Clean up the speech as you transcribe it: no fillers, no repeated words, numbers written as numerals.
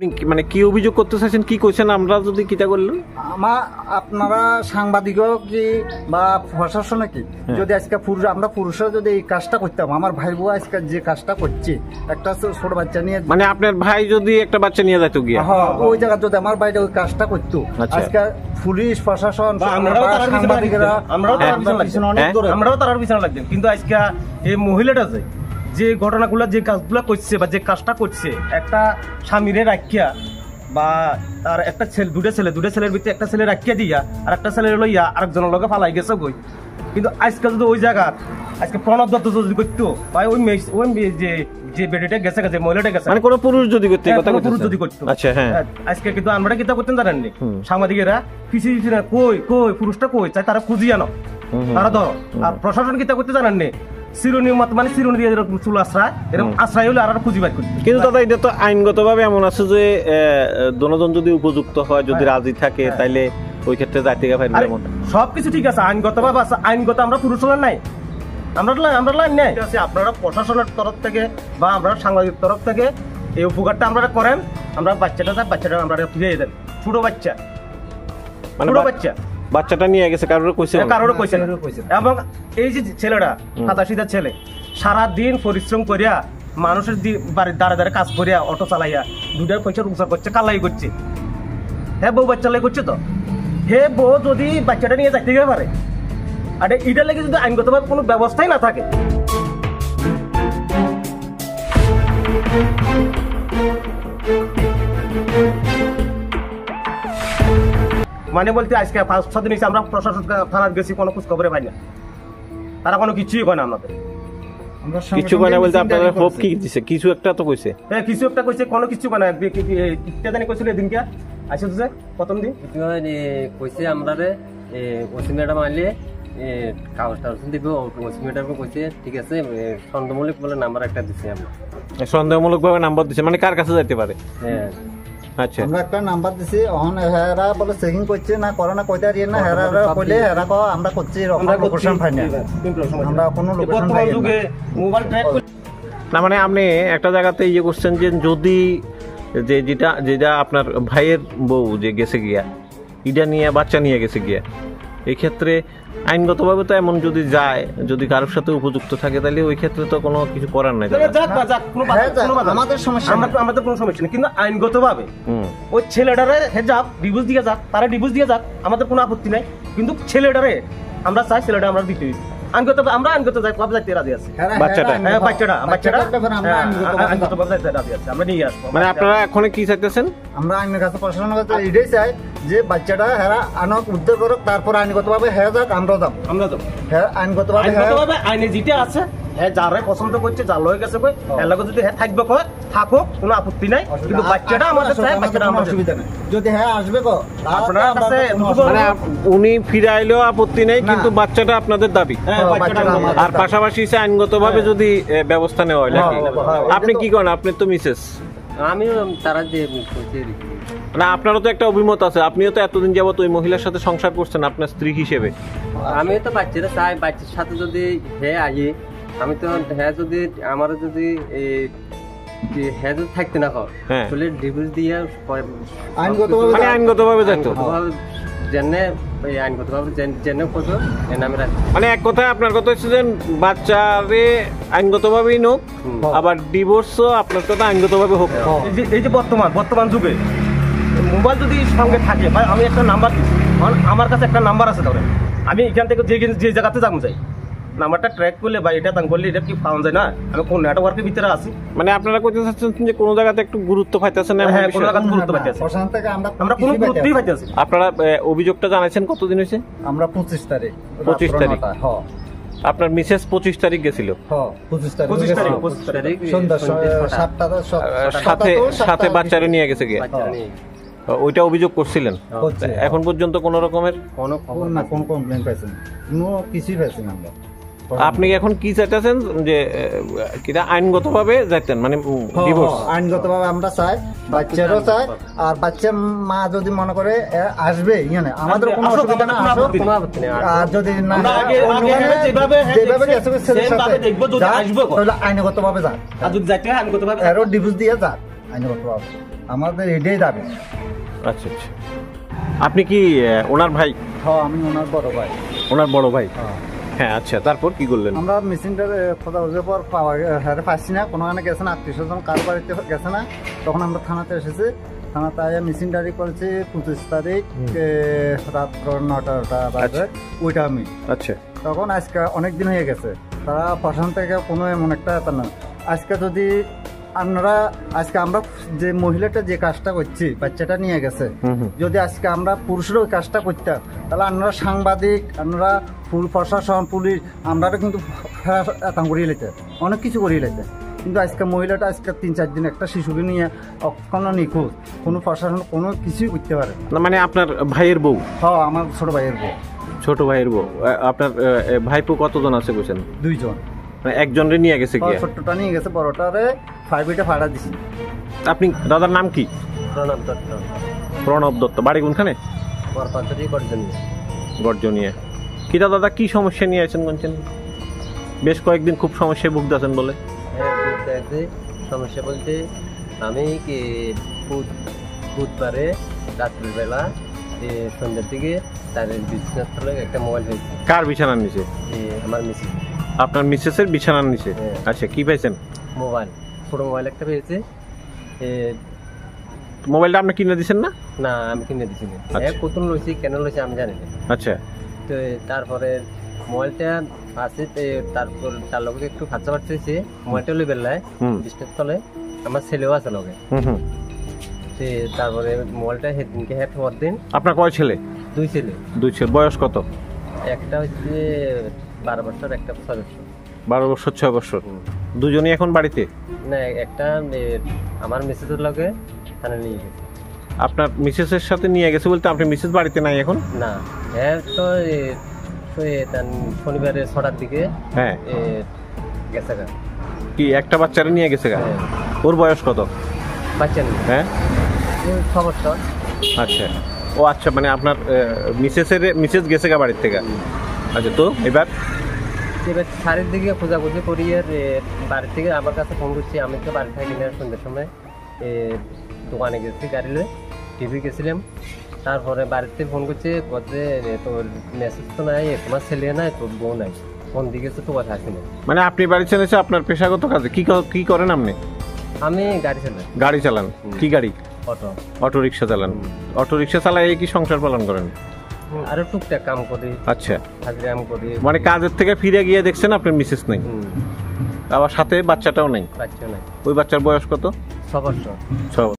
মানে কি অভিযোগ করতে চাইছেন, কি কইছেন? আমরা যদি কিটা করলেন আপনারা সাংবাদিকও কি বা প্রশাসনে কি যদি আজকে আমরা পুরুষরা যদি এই কাজটা করতাম, আমার ভাই বউ আজকে যে কাজটা করছে একটা ছোট বাচ্চা নিয়ে, মানে আপনার ভাই যদি একটা বাচ্চা নিয়ে যেত গিয়া ওই জায়গা যদি আমার ভাইটা ওই কাজটা করতো, আজকে পুলিশ প্রশাসন সাংবাদিকেরা আমরাও তার পিছনে লাগতাম। কিন্তু আজকে এই মহিলাটা যে ঘটনাগুলো যে কাজগুলো করছে বা যে কাজটা করছে, একটা স্বামীরে রাখিয়া বা তার একটা ছেলে দুটো ছেলের ভিতরে একটা ছেলে রাখিয়া দিয়া আর একটা ছেলে লইয়া আরেকজনের লগে ফালাই গেছে গই। কিন্তু আজকে যদি ওই জায়গা আজকে প্রণব দত্ত যদি করতো বা ওই যে বেডিটা গেছে যে মহিলাটা গেছে, মানে কোনো পুরুষ যদি করতে পুরুষ যদি করতো, আচ্ছা হ্যাঁ, আজকে কিন্তু আমরা কিতা করতেন জানেননি, সাংবাদিকেরা পিছিয়ে না কই পুরুষটা কই চাই তারা খুঁজিয়ে আনো, তারা ধরো। আর প্রশাসন কিতা করতে জানেননি, চিরুনি মত মানে চিরুনি দিয়ে এরকম চুল আশ্রয়, এরকম আশ্রয় হলে আর খুঁজি বাদ করতে। কিন্তু দাদা এটা তো আইনগতভাবে এমন আছে যে দোনোজন যদি উপযুক্ত হয়, যদি রাজি থাকে, তাইলে ওই ক্ষেত্রে যাইতে পারবে। সবকিছু ঠিক আছে, আইনগতভাবে আছে, আইনগত আমরা পুরুষ নাই, আমরা লাইন নেই। আপনারা প্রশাসনের তরফ থেকে বা আমরা সাংবাদিক তরফ থেকে এই উপকারটা আপনারা করেন, আমরা বাচ্চাটা আমরা ফিরিয়ে দেন। ছোট বাচ্চা বাচ্চাটা নিয়ে গেছে, কারোর কইছে এবং এই যে ছেলেটা 87 ছেলে সারাদিন পরিশ্রম করিয়া মানুষের বাড়ির দ্বারা কাজ করিয়া অটো চালাইয়া দুটার পয়সা রোজগার করছে, কালাই করছে। হ্যাঁ, বউ বাচ্চা লাই করছে, তো হে বউ যদি বাচ্চাটা নিয়ে যাইতে গেলে পারে, আর এটার লেগে যদি আইনগতভাবে কোনো ব্যবস্থাই না থাকে, মানে বলতে আজকে 5-6 দিন আমরা প্রশাসন থানার গেছি, কোনো খোঁজ খবরে পাই না, তারা কোনো কিছুই কয় না আমাদের। কিছু কয় না বলতে আপনারা হোপ কি দিছে? কিছু একটা তো কইছে, হ্যাঁ কিছু একটা কইছে, কোনো কিছু কয় না। কিটা জানি কইছিল এদিনকে আইছে যে প্রথম দিন কইছে আমরা রে ওসি ম্যাডাম আইলে কাগজ টাগজ দিব, ওসি ম্যাডাম কইছে ঠিক আছে, সন্দেহমূলক বলে নাম্বার একটা দিছি আমরা। সন্দেহমূলক ভাবে নাম্বার দিছে, মানে কার কাছে যাইতে পারে? হ্যাঁ আচ্ছা, আমরা একটা নাম্বার দিছি, অহন হেরা বলে চেকিং করছে না, করোনা কইতা দিয়ে না, হেরা কইলে হেরা কো আমরা করছি, আমরা লোকেশন পাই না, আমরা কোনো লোকেশন পাই না। মোবাইল ট্র্যাক না মানে আপনি একটা জায়গাতে ইয়ে করছেন যে যদি যেটা আপনার ভাইয়ের বউ যে গেছে গিয়া ইটা নিয়ে বাচ্চা নিয়ে গেছে গিয়া, এই ক্ষেত্রে আইনগতভাবে তো এমন যদি যায়, যদি কারোর সাথে উপযুক্ত থাকে, তাহলে ওই ক্ষেত্রে তো কোনো কিছু করার নাই, আমাদের সমস্যা, আমাদের কোনো সমস্যা নেই। কিন্তু আইনগতভাবে ওই ছেলেটারে যাক ডিভোর্স দিয়ে যাক, তারা ডিভোর্স দিয়ে যাক, আমাদের কোনো আপত্তি নাই। কিন্তু ছেলেটারে আমরা চাই, ছেলেটা আমরা দিতে আমরা আইনগত যাইতে রাজি আছি। আমরা নিয়ে আসবো। মানে আপনারা এখন কি চাইতেছেন? আমরা আইনের কাছে প্রশাসনের কাছে এটাই চাই যে বাচ্চাটা হেরা আনক উদ্ধার করুক, তারপর আইনগতভাবে হ্যাঁ যাক, আমরা যাবো হ্যাঁ আইনগতভাবে আইনে যেটা আছে, হ্যাঁ যারা পছন্দ করছে, যার লয়ে গেছে কই এর লগে যদি হ্যাঁ থাকবে কয় থাকুক, কোনো আপত্তি নাই। কিন্তু বাচ্চাটা আমাদের চাই, বাচ্চাটা আমাদের অসুবিধা নাই, যদি হ্যাঁ আসবে কো আপনার কাছে, মানে উনি ফিরে আইলেও আপত্তি নেই, কিন্তু বাচ্চাটা আপনাদের দাবি। আর পাশাপাশি আইনগতভাবে যদি ব্যবস্থা নেওয়া হয়। আপনি কি করেন? আপনি তো মিসেস, আমিও তারা যে না আপনারও তো একটা অভিমত আছে, আপনিও তো এতদিন যাবত ওই মহিলার সাথে সংসার করছেন আপনার স্ত্রী হিসেবে। আমিও তো বাচ্চারা চাই, বাচ্চার সাথে যদি হ্যাঁ আই, আমি তো হ্যাঁ যদি আমার যদি হ্যাঁ যদি থাকতে না হয় তাহলে ডিভোর্স দিয়ে আইনগতভাবে যাইতো, মানে এক কথায় আপনার কথা হচ্ছে যে বাচ্চারে আইনগতভাবেই নোক, আবার ডিভোর্সও আপনার কথা আইনগতভাবে হোক। এই যে বর্তমান যুগে মোবাইল যদি সঙ্গে থাকে, ভাই আমি একটা নাম্বার দিচ্ছি, আমার কাছে একটা নাম্বার আছে, ধরেন আমি এখান থেকে যে জায়গাতে যাবো যাই, নাম্বারটা ট্র্যাক করলে বা এটা বললে এটা কি পাওয়া যায় না, আমি কোন নেটওয়ার্কের ভিতরে আছি। মানে আপনারা কইতে চাচ্ছেন যে কোনো জায়গাতে একটু গুরুত্ব পাইতেছেন না? হ্যাঁ, কোনো জায়গাতে গুরুত্ব পাইতেছি, আমরা কোনো গুরুত্বই পাইতেছি। আপনারা অভিযোগটা জানাইছেন কতদিন হয়েছে? আমরা 25 তারিখ। হ্যাঁ, আপনার মিসেস 25 তারিখ গেছিল? হ্যাঁ 25 তারিখ সন্ধ্যা 7টার সাথে বাচ্চারে নিয়ে গেছে গিয়া, ওইটা অভিযোগ করছিলেন? এখন পর্যন্ত কোন রকমের কোনো কমপ্লেইন পাইছেন? কোনো কিছুই পাইছেন আমরা। আপনি এখন কি চাইতেছেন যে কিটা আইনগতভাবে যাইতেন, মানে ডিভোর্স? আইনগতভাবে আমরা চাই, বাচ্চারও চাই, আর বাচ্চার মা যদি মনে করে আসবে এখানে আমাদের কোনো অসুবিধা না, আসো। আর যদি না যেভাবে তাহলে আইনগতভাবে যাক, আর যদি যাইতে আইনগতভাবে এরও ডিভোর্স দিয়ে যাক। আইনগতভাবে আমাদের এটাই দাবি। আচ্ছা আচ্ছা, আপনি কি ওনার ভাই? হ্যাঁ, আমি ওনার বড় ভাই। ওনার বড় ভাই? হ্যাঁ। হ্যাঁ, আচ্ছা, তারপর কি করলেন? আমরা মেশিনটার কথা বলার পর পাচ্ছি না, কোনোখানে গেছে না, আত্মীয় স্বজন কারো বাড়িতে গেছে না, তখন আমরা থানাতে এসেছি। থানাতে আয়া মেশিনটারি করেছি 25 তারিখ রাত্র 9টা বাজে, ওইটা আমি। আচ্ছা, তখন আজকে অনেক দিন হয়ে গেছে, তারা প্রশাসন থেকে কোনো এমন একটা না। আজকে যদি আপনারা আজকে আমরা যে মহিলাটা যে কাজটা করছি, বাচ্চাটা নিয়ে গেছে, যদি আজকে আমরা পুরুষেরও ওই কাজটা করতাম, তাহলে আপনারা সাংবাদিক, আপনারা প্রশাসন, পুলিশ, আমরা কিন্তু করিয়ে লেতে, অনেক কিছু করিয়ে লেতে। কিন্তু আজকে মহিলাটা আজকে 3-4 দিন একটা শিশুকে নিয়ে কোনো নিখোঁজ, কোনো প্রশাসন কোনো কিছুই করতে পারে না। মানে আপনার ভাইয়ের বউ? হ্যাঁ, আমার ছোট ভাইয়ের বউ। ছোট ভাইয়ের বউ। আপনার ভাইপো কতজন আছে বলছেন? 2 জন। মানে একজনরে নিয়ে গেছে কি? ছোটটা নিয়ে গেছে, বড়টারে 5 ভাড়া দিছি। আপনি দাদার নাম কি? প্রণব দত্ত। প্রণব দত্ত। বাড়ি কোনখানে? বরপাথরি গর্জনিয়া। গর্জনিয়া। কি দাদা, কি সমস্যা নিয়ে আছেন বলছেন? বেশ কয়েকদিন খুব সমস্যায় ভুগতেছেন বলে। হ্যাঁ, সমস্যা বলতে আমি কি বুধবারে রাত্রিবেলা সন্ধ্যার দিকে তার বিছানার তলায় একটা মোবাইল হয়েছে। কার বিছানার নিচে? আমার মিসেস। আপনার মিসেসের বিছানার নিচে? আচ্ছা, কি পাইছেন? মোবাইল, ছোট মোবাইল একটা পেয়েছে। মোবাইলটা আপনি কিনে দিচ্ছেন না? না, আমি কিনে দিছি না। আচ্ছা। কত লইছি, কেন লইছি আমি জানি না। আচ্ছা। তো তারপরে মোবাইলটা আছে, তারপর তার লোক একটু খরচা বাড়তে হয়েছে, মোবাইলটা লই বেলায় বিছনার তলে। আমার ছেলেও আছে লগে। তারপরে মোবাইলটা সেদিনকে হ্যাট হওয়ার দিন। আপনার কয় ছেলে? 2 ছেলে। 2 ছেলে। বয়স কত? একটা হচ্ছে 12 বছর, একটা 6 বছর। 12 বছর 6 বছর। দুজনই এখন বাড়িতে? না, একটা আমার মিসেসের লগে থানা নিয়ে গেছে। আপনার মিসেসের সাথে নিয়ে গেছে বলতে আপনি মিসেস বাড়িতে নাই এখন? না, হ্যাঁ, তো শনিবারে 6টার দিকে হ্যাঁ গেছে। কি একটা বাচ্চারা নিয়ে গেছে? ওর বয়স কত? বাচ্চা নেই। হ্যাঁ, 6 বছর। আচ্ছা। ও আচ্ছা, মানে আপনার মিসেস গেছে গা বাড়ির থেকে? আচ্ছা, তো এবার শাড়ির দিকে খোঁজাখুঁজি করি, আর বাড়ির থেকে আমার কাছে ফোন করছি। আমি তো বাড়ি থাকি না, সন্ধ্যার সময় দোকানে গেছি, গাড়ি লয়ে টিভি গেছিলাম। তারপরে বাড়িতে ফোন করছে, বলছে তোর মেসেজ তো নাই, তোমার ছেলে নাই, তোর বউ নাই, ফোন দিয়ে গেছে, তো কথা আসি না। মানে আপনি বাড়ি ছেড়েছে আপনার পেশাগত কাজে? কি করেন আপনি? আমি গাড়ি চালাই। গাড়ি চালান? কি গাড়ি? অটো রিক্সা চালান? অটো রিক্সা চালাই কি সংসার পালন করেন? আরো টুকটাক কাম করি। আচ্ছা, হাজিরা কাম করি। মানে কাজের থেকে ফিরে গিয়ে দেখছেন আপনার মিসেস নেই, আবার সাথে বাচ্চাটাও নেই? বাচ্চা নাই। ওই বাচ্চার বয়স কত? 6 বছর। 6